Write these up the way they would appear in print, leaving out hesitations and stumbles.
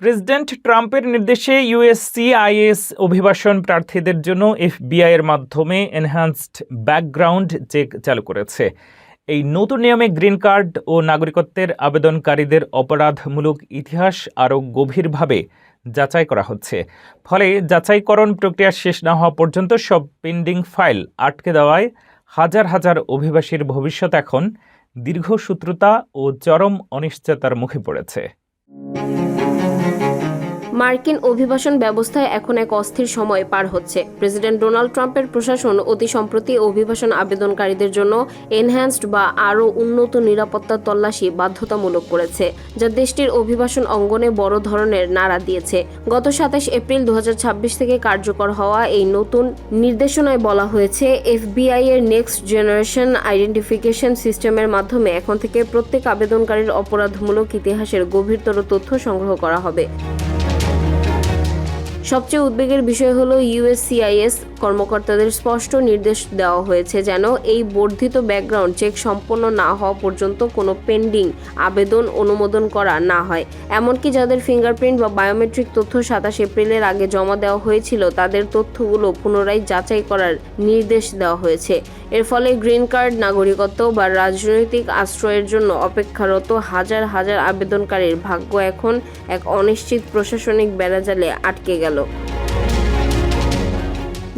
President ট্রাম্পের নির্দেশে USCIS অভিবাসন প্রার্থীদের জন্য এফবিআই এর মাধ্যমে এনহ্যান্সড ব্যাকগ্রাউন্ড চেক চালু করেছে। এই নতুন নিয়মে গ্রিন কার্ড ও নাগরিকত্বের আবেদনকারীদের অপরাধমূলক ইতিহাস আরও গভীরভাবে যাচাই করা হচ্ছে। ফলে যাচাইকরণ প্রক্রিয়া শেষ না হওয়া পর্যন্ত সব পেন্ডিং ফাইল আটকে দেওয়ায় হাজার হাজার অভিবাসীর ভবিষ্যৎ এখন দীর্ঘসূত্রতা ও চরম অনিশ্চয়তার মুখে পড়েছে। মার্কিন অভিবাসন ব্যবস্থায় এখন এক অস্থির সময় পার হচ্ছে। প্রেসিডেন্ট ডোনাল্ড ট্রাম্পের প্রশাসন অতি সম্প্রতি অভিবাসন আবেদনকারীদের জন্য এনহ্যান্সড বা আরও উন্নত নিরাপত্তা তল্লাশি বাধ্যতামূলক করেছে, যা দেশটির অভিবাসন অঙ্গনে বড় ধরনের নাড়া দিয়েছে। গত 27 এপ্রিল 2026 থেকে কার্যকর হওয়া এই নতুন নির্দেশনায় বলা হয়েছে, এফবিআই এর নেক্সট জেনারেশন আইডেন্টিফিকেশন সিস্টেমের মাধ্যমে এখন থেকে প্রত্যেক আবেদনকারীর অপরাধমূলক ইতিহাসের গভীরতর তথ্য সংগ্রহ করা হবে। সবচেয়ে উদ্বেগের বিষয় হলো ইউএসসিআইএস কর্মকর্তাদের স্পষ্ট নির্দেশ দেওয়া হয়েছে যেন এই বর্ধিত ব্যাকগ্রাউন্ড চেক সম্পন্ন না হওয়া পর্যন্ত কোনো পেন্ডিং আবেদন অনুমোদন করা না হয়। এমনকি যাদের ফিঙ্গারপ্রিন্ট বা বায়োমেট্রিক তথ্য 27 এপ্রিলের আগে জমা দেওয়া হয়েছিল তাদের তথ্যগুলো পুনরায় যাচাই করার নির্দেশ দেওয়া হয়েছে। এর ফলে গ্রিন কার্ড, নাগরিকত্ব বা রাজনৈতিক আশ্রয়ের জন্য অপেক্ষারত হাজার হাজার আবেদনকারীর ভাগ্য এখন এক অনিশ্চিত প্রশাসনিক বেড়াজালে আটকে গেল।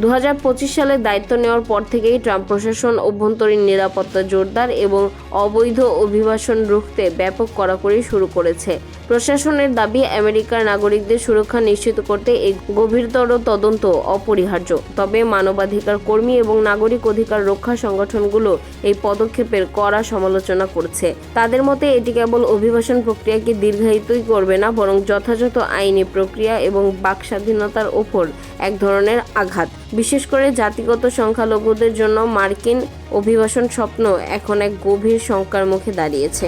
2025 সালে দায়িত্ব নেওয়ার পর থেকেই ট্রাম্প প্রশাসন অভ্যন্তরীণ নিরাপত্তা জোরদার এবং অবৈধ অভিবাসন রুখতে ব্যাপক কড়াকড়ি শুরু করেছে। প্রশাসনের দাবি, আমেরিকার নাগরিকদের সুরক্ষা নিশ্চিত করতে এই গভীরতর তদন্ত অপরিহার্য। তবে মানবাধিকার কর্মী এবং নাগরিক অধিকার রক্ষা সংগঠনগুলো এই পদক্ষেপের কড়া সমালোচনা করছে। তাদের মতে এটি কেবল অভিবাসন প্রক্রিয়াকে দীর্ঘায়িতই করবে না, বরং যথাযথ আইনি প্রক্রিয়া এবং বাক স্বাধীনতার ওপর এক ধরনের আঘাত। বিশেষ করে জাতিগত সংখ্যালঘুদের জন্য মার্কিন অভিবাসন স্বপ্ন এখন এক গভীর শঙ্কার মুখে দাঁড়িয়েছে।